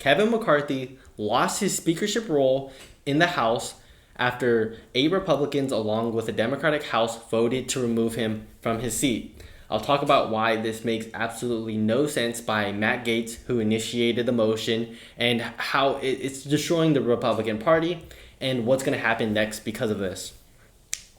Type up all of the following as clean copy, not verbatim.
Kevin McCarthy lost his speakership role in the House after 8 Republicans, along with the Democratic House, voted to remove him from his seat. I'll talk about why this makes absolutely no sense by Matt Gaetz, who initiated the motion, and how it's destroying the Republican Party, and what's going to happen next because of this.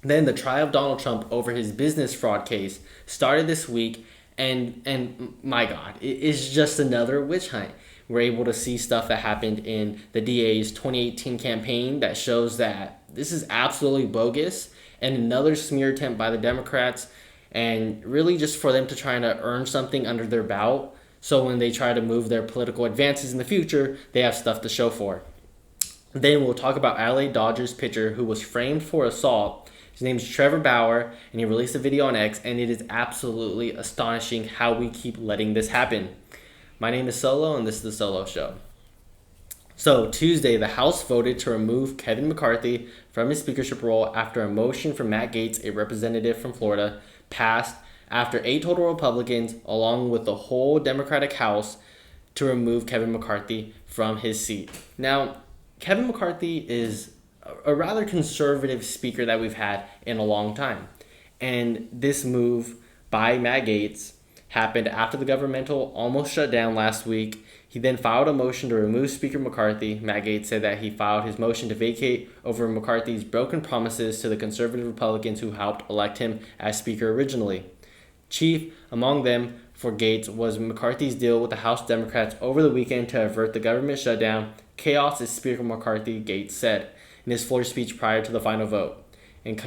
Then the trial of Donald Trump over his business fraud case started this week, and my God, it is just another witch hunt. We're able to see stuff that happened in the DA's 2018 campaign that shows that this is absolutely bogus, and another smear attempt by the Democrats, and really just for them to try to earn something under their belt, so when they try to move their political advances in the future, they have stuff to show for. Then we'll talk about LA Dodgers pitcher who was framed for assault. His name is Trevor Bauer, and he released a video on X, and it is absolutely astonishing how we keep letting this happen. My name is Solo, and this is The Solo Show. So, Tuesday, the House voted to remove Kevin McCarthy from his speakership role after a motion from Matt Gaetz, a representative from Florida, passed after 8 total Republicans, along with the whole Democratic House, to remove Kevin McCarthy from his seat. Now, Kevin McCarthy is a rather conservative speaker that we've had in a long time. And this move by Matt Gaetz happened after the governmental almost shut down last week. He then filed a motion to remove Speaker McCarthy. Matt Gaetz said that he filed his motion to vacate over McCarthy's broken promises to the conservative Republicans who helped elect him as Speaker originally. Chief among them for Gaetz was McCarthy's deal with the House Democrats over the weekend to avert the government shutdown. Chaos is Speaker McCarthy, Gaetz said in his floor speech prior to the final vote. And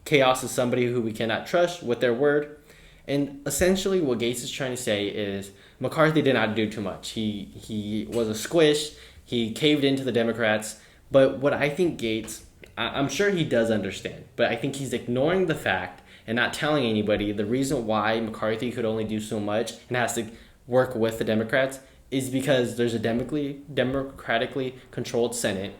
chaos is somebody who we cannot trust with their word. And essentially what Gaetz is trying to say is McCarthy did not do too much. He was a squish. He caved into the Democrats. But what I think Gaetz, I'm sure he does understand, but I think he's ignoring the fact and not telling anybody the reason why McCarthy could only do so much and has to work with the Democrats is because there's a democratically controlled Senate,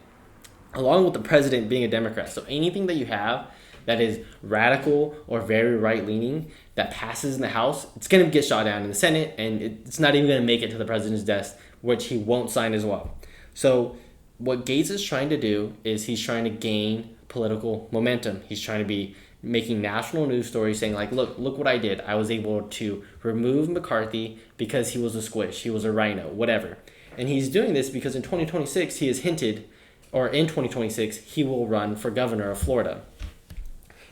along with the president being a Democrat. So anything that you have that is radical or very right-leaning that passes in the House, it's going to get shot down in the Senate, and it's not even going to make it to the president's desk, which he won't sign as well. So what Gaetz is trying to do is he's trying to gain political momentum. He's trying to be making national news stories saying, like, look what I did. I was able to remove McCarthy because he was a squish, he was a rhino, whatever. And he's doing this because in 2026, he has hinted, or in 2026, he will run for governor of Florida.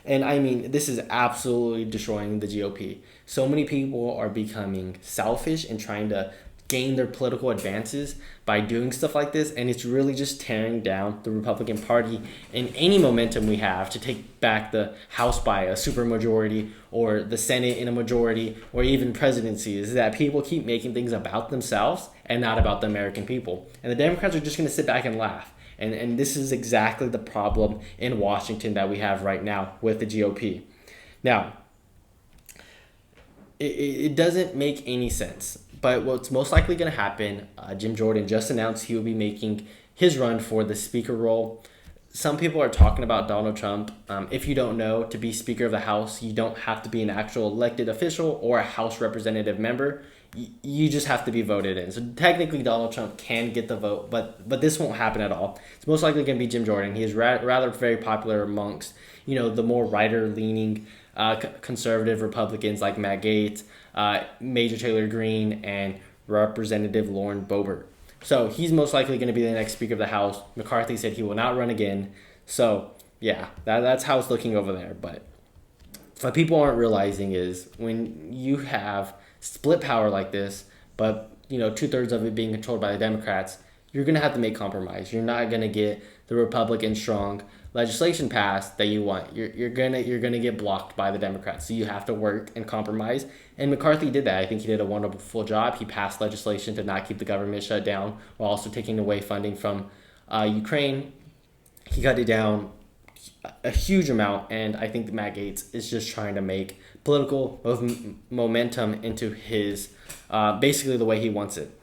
And I mean, this is absolutely destroying the GOP. So many people are becoming selfish and trying to gain their political advances by doing stuff like this. And it's really just tearing down the Republican Party and any momentum we have to take back the House by a supermajority or the Senate in a majority or even presidency, is that people keep making things about themselves and not about the American people. And the Democrats are just going to sit back and laugh. And this is exactly the problem in Washington that we have right now with the GOP. Now, it doesn't make any sense. But what's most likely going to happen, Jim Jordan just announced he will be making his run for the speaker role. Some people are talking about Donald Trump. If you don't know, to be Speaker of the House, you don't have to be an actual elected official or a House representative member. You just have to be voted in. So technically Donald Trump can get the vote, but this won't happen at all. It's most likely going to be Jim Jordan. He is rather very popular amongst, the more writer-leaning conservative Republicans like Matt Gaetz, Major Taylor Greene, and Representative Lauren Boebert. So he's most likely going to be the next Speaker of the House. McCarthy said he will not run again. So yeah, that's how it's looking over there. But what people aren't realizing is when you have split power like this, but 2/3 of it being controlled by the Democrats, you're going to have to make compromise. You're not going to get the Republican strong legislation passed that you want. You're gonna get blocked by the Democrats. So you have to work and compromise. And McCarthy did that. I think he did a wonderful job. He passed legislation to not keep the government shut down while also taking away funding from Ukraine. He cut it down a huge amount, and I think that Matt Gaetz is just trying to make political momentum into his basically the way he wants it.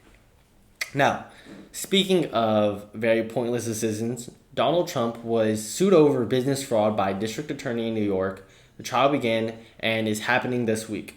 Now, speaking of very pointless decisions, Donald Trump was sued over business fraud by a district attorney in New York. The trial began and is happening this week.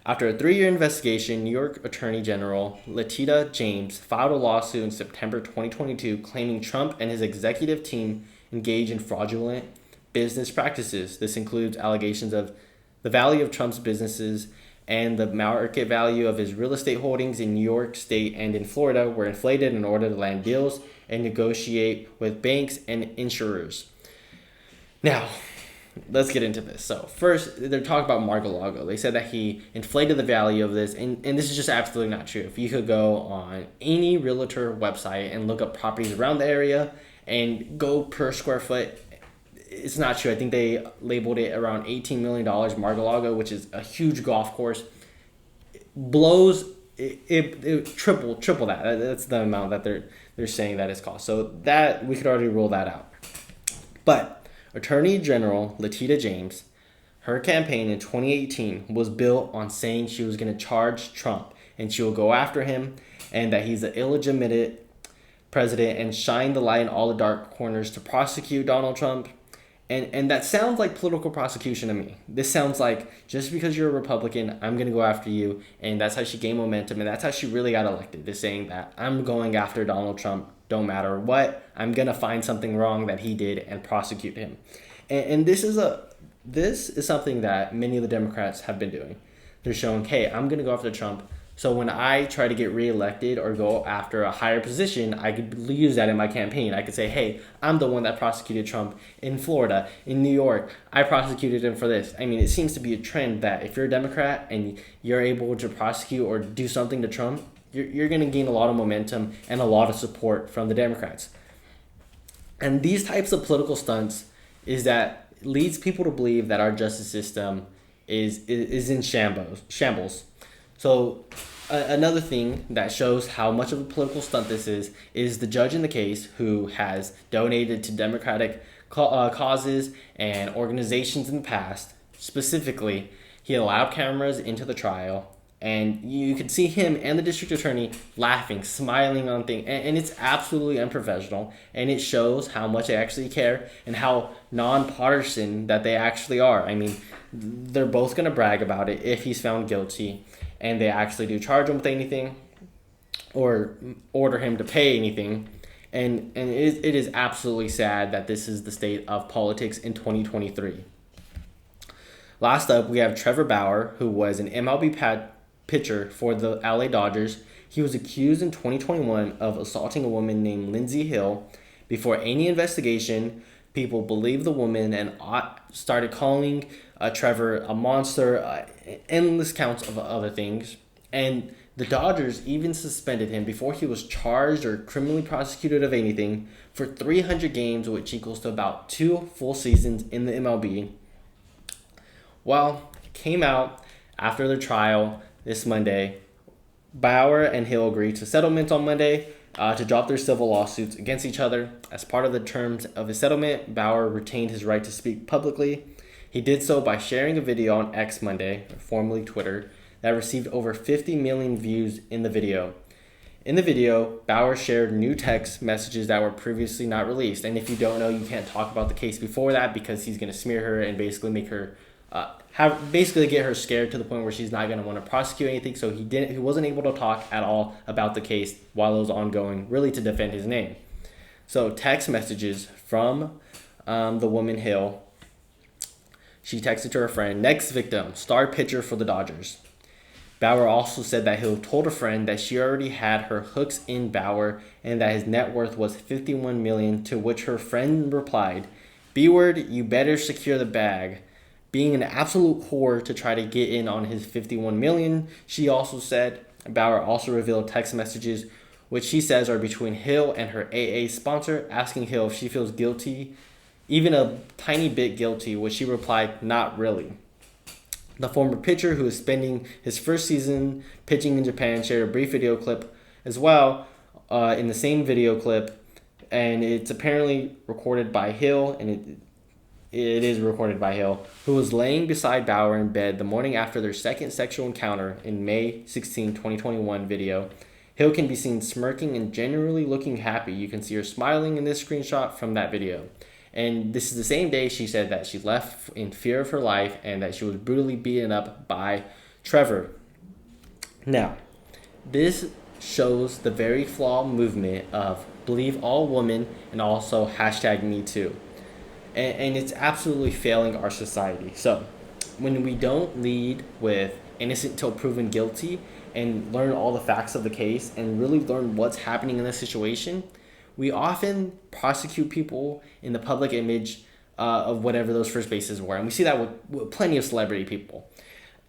After a 3-year investigation, New York Attorney General Letitia James filed a lawsuit in September 2022 claiming Trump and his executive team engaged in fraudulent business practices. This includes allegations of the value of Trump's businesses and the market value of his real estate holdings in New York State and in Florida were inflated in order to land deals and negotiate with banks and insurers. Now, let's get into this. So first, they're talking about Mar-a-Lago. They said that he inflated the value of this, and this is just absolutely not true. If you could go on any realtor website and look up properties around the area and go per square foot, it's not true. I think they labeled it around $18 million Mar-a-Lago, which is a huge golf course. Blows it triple that. That's the amount that they're saying that it's cost. So that we could already rule that out. But Attorney General Letitia James, her campaign in 2018 was built on saying she was going to charge Trump and she will go after him and that he's an illegitimate president and shine the light in all the dark corners to prosecute Donald Trump. And that sounds like political prosecution to me. This sounds like just because you're a Republican, I'm going to go after you. And that's how she gained momentum. And that's how she really got elected. They're saying that I'm going after Donald Trump. Don't matter what. I'm going to find something wrong that he did and prosecute him. And this is something that many of the Democrats have been doing. They're showing, hey, I'm going to go after Trump. So when I try to get reelected or go after a higher position, I could use that in my campaign. I could say, hey, I'm the one that prosecuted Trump in Florida, in New York. I prosecuted him for this. I mean, it seems to be a trend that if you're a Democrat and you're able to prosecute or do something to Trump, you're going to gain a lot of momentum and a lot of support from the Democrats. And these types of political stunts is that leads people to believe that our justice system is in shambles. So another thing that shows how much of a political stunt this is the judge in the case who has donated to Democratic causes and organizations in the past. Specifically, he allowed cameras into the trial, and you could see him and the district attorney laughing, smiling on things, and it's absolutely unprofessional, and it shows how much they actually care and how nonpartisan that they actually are. I mean, they're both going to brag about it if he's found guilty, and they actually do charge him with anything or order him to pay anything. And it is absolutely sad that this is the state of politics in 2023. Last up, we have Trevor Bauer, who was an MLB pitcher for the LA Dodgers. He was accused in 2021 of assaulting a woman named Lindsay Hill. Before any investigation, people believed the woman and started calling Trevor a monster, endless counts of other things. And the Dodgers even suspended him before he was charged or criminally prosecuted of anything for 300 games, which equals to about 2 full seasons in the MLB. Well, it came out after the trial this Monday. Bauer and Hill agreed to settlement on Monday to drop their civil lawsuits against each other. As part of the terms of his settlement, Bauer retained his right to speak publicly. He did so by sharing a video on X Monday, formerly Twitter, that received over 50 million views in the video. In the video, Bauer shared new text messages that were previously not released. And if you don't know, you can't talk about the case before that because he's going to smear her and basically make her get her scared to the point where she's not going to want to prosecute anything. So he wasn't able to talk at all about the case while it was ongoing, really to defend his name. So text messages from the woman Hill. She texted to her friend, next victim, star pitcher for the Dodgers. Bauer also said that Hill told a friend that she already had her hooks in Bauer and that his net worth was $51 million, to which her friend replied, B-word, you better secure the bag. Being an absolute whore to try to get in on his $51 million, she also said. Bauer also revealed text messages which she says are between Hill and her AA sponsor, asking Hill if she feels guilty, even a tiny bit guilty, which she replied, not really. The former pitcher, who is spending his first season pitching in Japan, shared a brief video clip as well in the same video clip, and it's apparently recorded by Hill, and it is recorded by Hill, who was laying beside Bauer in bed the morning after their second sexual encounter in May 16, 2021 video. Hill can be seen smirking and generally looking happy. You can see her smiling in this screenshot from that video. And this is the same day she said that she left in fear of her life and that she was brutally beaten up by Trevor. Now, this shows the very flawed movement of believe all women and also hashtag me too. And it's absolutely failing our society. So, when we don't lead with innocent till proven guilty and learn all the facts of the case and really learn what's happening in the situation, we often prosecute people in the public image of whatever those first bases were. And we see that with plenty of celebrity people.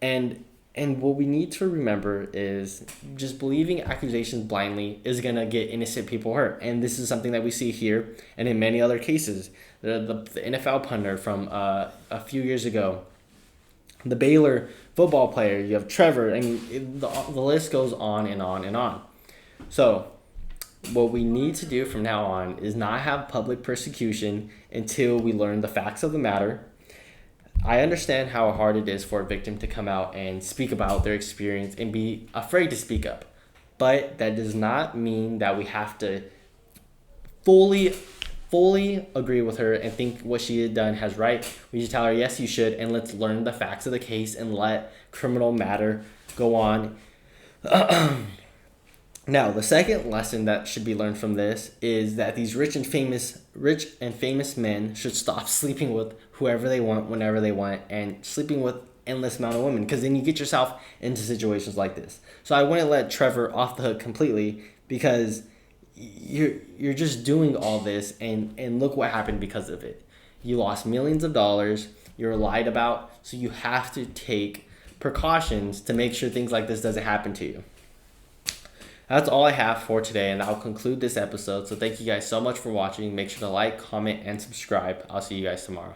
And what we need to remember is just believing accusations blindly is going to get innocent people hurt. And this is something that we see here and in many other cases. The NFL punter from a few years ago, the Baylor football player, you have Trevor, and the list goes on and on and on. So what we need to do from now on is not have public persecution until we learn the facts of the matter. I understand how hard it is for a victim to come out and speak about their experience and be afraid to speak up. But that does not mean that we have to fully agree with her and think what she had done has right. We should tell her, yes, you should, and let's learn the facts of the case and let criminal matter go on. Now, the second lesson that should be learned from this is that these rich and famous men should stop sleeping with whoever they want, whenever they want, and sleeping with endless amount of women, because then you get yourself into situations like this. So I wouldn't let Trevor off the hook completely, because you're just doing all this, and look what happened because of it. You lost millions of dollars. You're lied about, so you have to take precautions to make sure things like this doesn't happen to you. That's all I have for today, and I'll conclude this episode. So thank you guys so much for watching. Make sure to like, comment, and subscribe. I'll see you guys tomorrow.